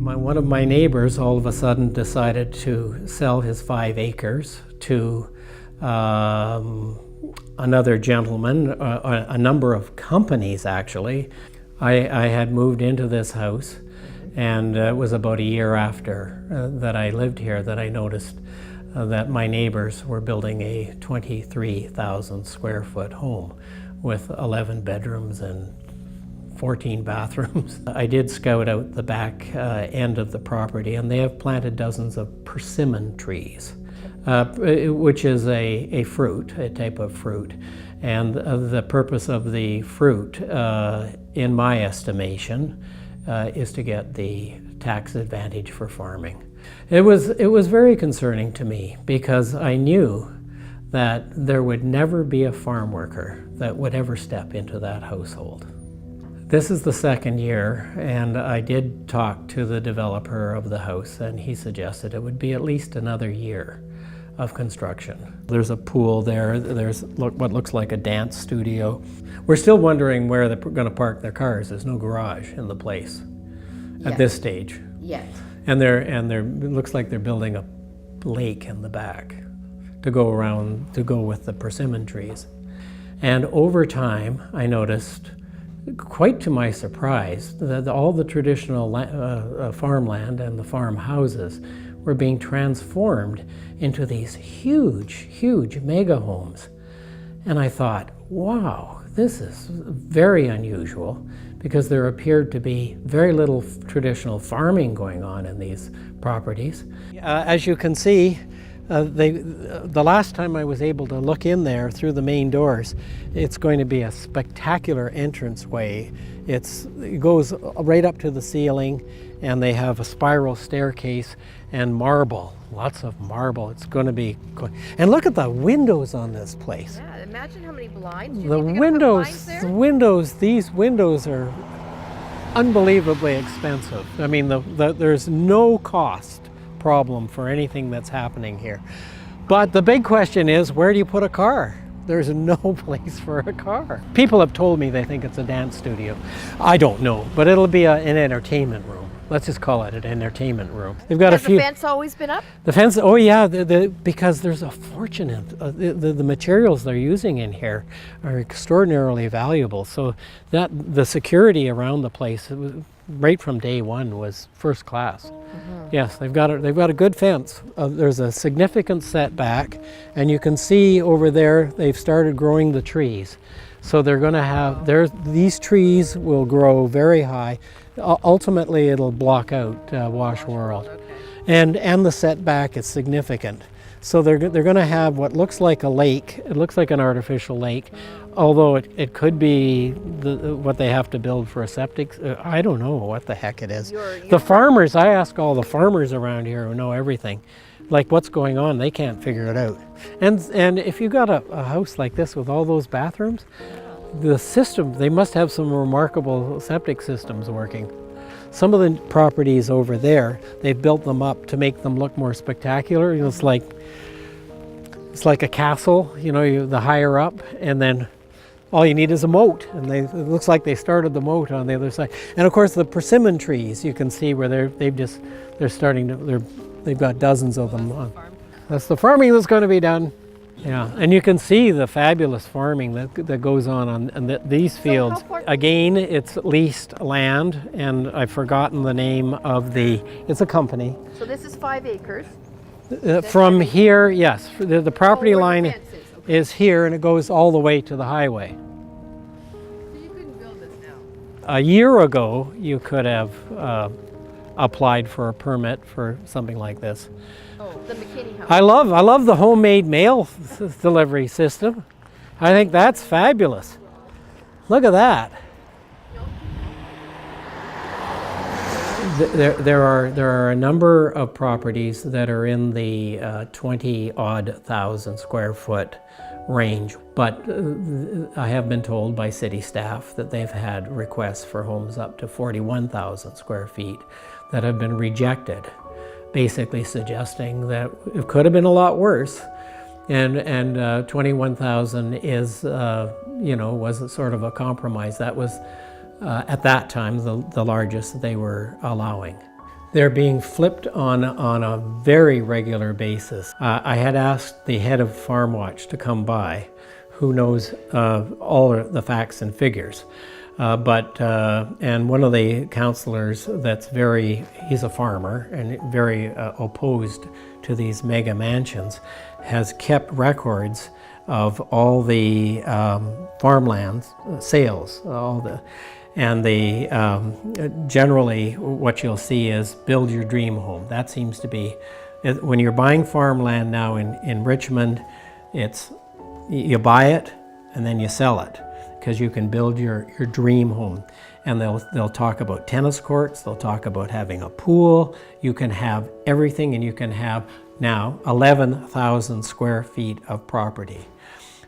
One of my neighbors all of a sudden decided to sell his 5 acres to another gentleman, a number of companies actually. I had moved into this house, and it was about a year after that I lived here that I noticed that my neighbors were building a 23,000 square foot home with 11 bedrooms and 14 bathrooms. I did scout out the back end of the property, and they have planted dozens of persimmon trees, which is a fruit, a type of fruit. And the purpose of the fruit, in my estimation, is to get the tax advantage for farming. It was very concerning to me because I knew that there would never be a farm worker that would ever step into that household. This is the second year, and I did talk to the developer of the house, and he suggested it would be at least another year of construction. There's a pool there, there's what looks like a dance studio. We're still wondering where they're going to park their cars. There's no garage in the place at this stage. Yes. And it looks like they're building a lake in the back to go with the persimmon trees. And over time, I noticed, quite to my surprise, that all the traditional farmland and the farmhouses were being transformed into these huge, huge mega homes. And I thought, wow, this is very unusual, because there appeared to be very little traditional farming going on in these properties. As you can see, the last time I was able to look in there through the main doors, it's going to be a spectacular entranceway. It goes right up to the ceiling, and they have a spiral staircase and marble, lots of marble. It's going to be, and look at the windows on this place. Yeah, imagine how many blinds. These windows are unbelievably expensive. I mean, there's no cost problem for anything that's happening here. But the big question is, where do you put a car? There's no place for a car. People have told me they think it's a dance studio. I don't know, but it'll be an entertainment room. Let's just call it an entertainment room. They've got Has the fence always been up? The fence, oh yeah, because there's a fortune in the materials they're using in here are extraordinarily valuable. So that the security around the place, right from day one, was first class. Mm-hmm. Yes, they've got a good fence. There's a significant setback, and you can see over there they've started growing the trees. So they're going to have these trees will grow very high. Ultimately, it'll block out Wash World, and the setback is significant. So they're going to have what looks like a lake. It looks like an artificial lake, although it could be what they have to build for a septic. I don't know what the heck it is. The farmers, I ask all the farmers around here who know everything, like what's going on. They can't figure it out. And if you got a house like this with all those bathrooms, the system, they must have some remarkable septic systems working. Some of the properties over there, they've built them up to make them look more spectacular. You know, it's like a castle, you know, the higher up, and then all you need is a moat. And it looks like they started the moat on the other side. And of course the persimmon trees, you can see where they've got dozens of them. That's the farming that's going to be done. Yeah, and you can see the fabulous farming that goes on these fields. Again, it's leased land, and I've forgotten the name of it's a company. So this is 5 acres. From here, yes, the property line is here, and it goes all the way to the highway. So you couldn't build this now? A year ago, you could have applied for a permit for something like this. Oh, the McKinney house. I love the homemade mail delivery system. I think that's fabulous. Look at that. There are a number of properties that are in the 20-odd thousand square foot range, but I have been told by city staff that they've had requests for homes up to 41,000 square feet that have been rejected, basically suggesting that it could have been a lot worse. And 21,000 is, was sort of a compromise. That was, at that time, the largest they were allowing. They're being flipped on a very regular basis. I had asked the head of Farm Watch to come by, who knows all the facts and figures. And one of the counselors he's a farmer and very opposed to these mega mansions, has kept records of all the farmland sales, generally what you'll see is build your dream home. That seems to be, when you're buying farmland now in Richmond, you buy it and then you sell it, because you can build your dream home. And they'll talk about tennis courts, they'll talk about having a pool. You can have everything, and you can have now 11,000 square feet of property.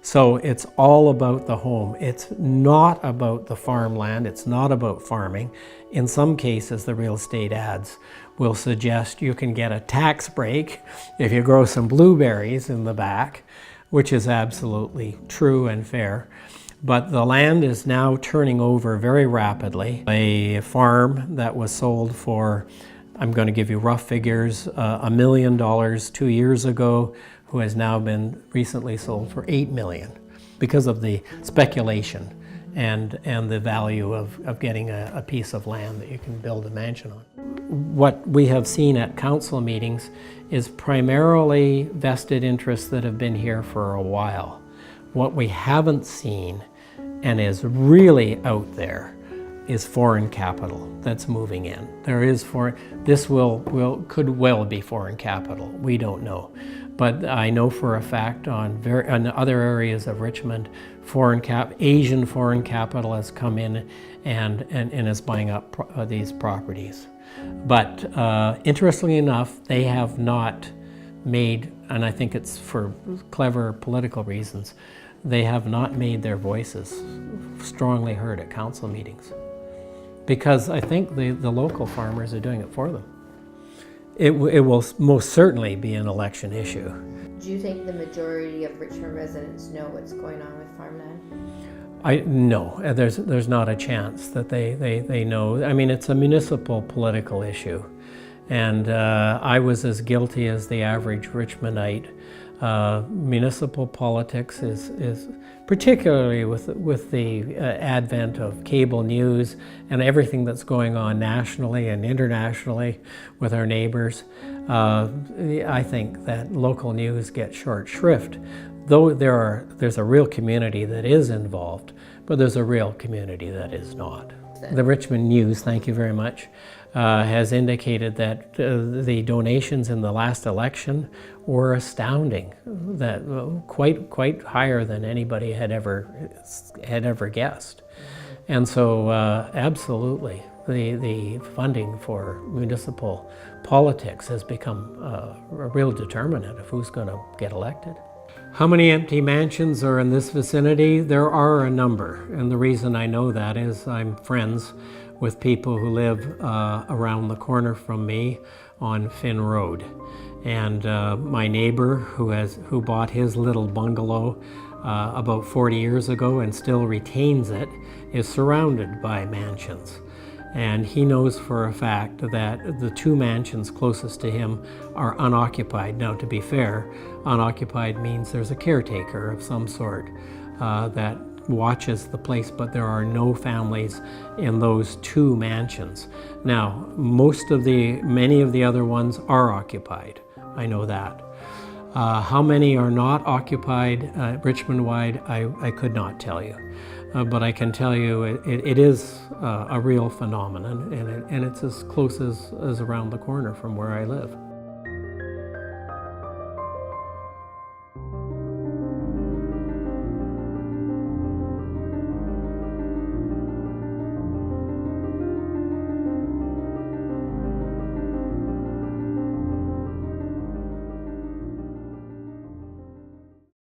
So it's all about the home. It's not about the farmland, it's not about farming. In some cases, the real estate ads will suggest you can get a tax break if you grow some blueberries in the back, which is absolutely true and fair. But the land is now turning over very rapidly. A farm that was sold for, I'm going to give you rough figures, $1 million 2 years ago, who has now been recently sold for $8 million because of the speculation and the value of getting a piece of land that you can build a mansion on. What we have seen at council meetings is primarily vested interests that have been here for a while. What we haven't seen, and is really out there, is foreign capital that's moving in. There is this could well be foreign capital. We don't know. But I know for a fact on other areas of Richmond, Asian foreign capital has come in and is buying up these properties. But interestingly enough, they have not made, and I think it's for clever political reasons, they have not made their voices strongly heard at council meetings. Because I think the local farmers are doing it for them. It will most certainly be an election issue. Do you think the majority of Richmond residents know what's going on with farmland? No, there's not a chance that they know. I mean, it's a municipal political issue. And I was as guilty as the average Richmondite. Municipal politics is particularly with the advent of cable news and everything that's going on nationally and internationally with our neighbors. I think that local news gets short shrift, though there's a real community that is involved, but there's a real community that is not. The Richmond News, thank you very much, has indicated that the donations in the last election were astounding, that quite higher than anybody had ever guessed. And so absolutely, the funding for municipal politics has become a real determinant of who's going to get elected. How many empty mansions are in this vicinity? There are a number, and the reason I know that is I'm friends with people who live around the corner from me on Finn Road. And my neighbor who bought his little bungalow about 40 years ago and still retains it is surrounded by mansions. And he knows for a fact that the two mansions closest to him are unoccupied. Now, to be fair, unoccupied means there's a caretaker of some sort that watches the place, but there are no families in those two mansions. Now, many of the other ones are occupied. I know that. How many are not occupied Richmond-wide, I could not tell you. But I can tell you it is a real phenomenon, and it's as close as around the corner from where I live.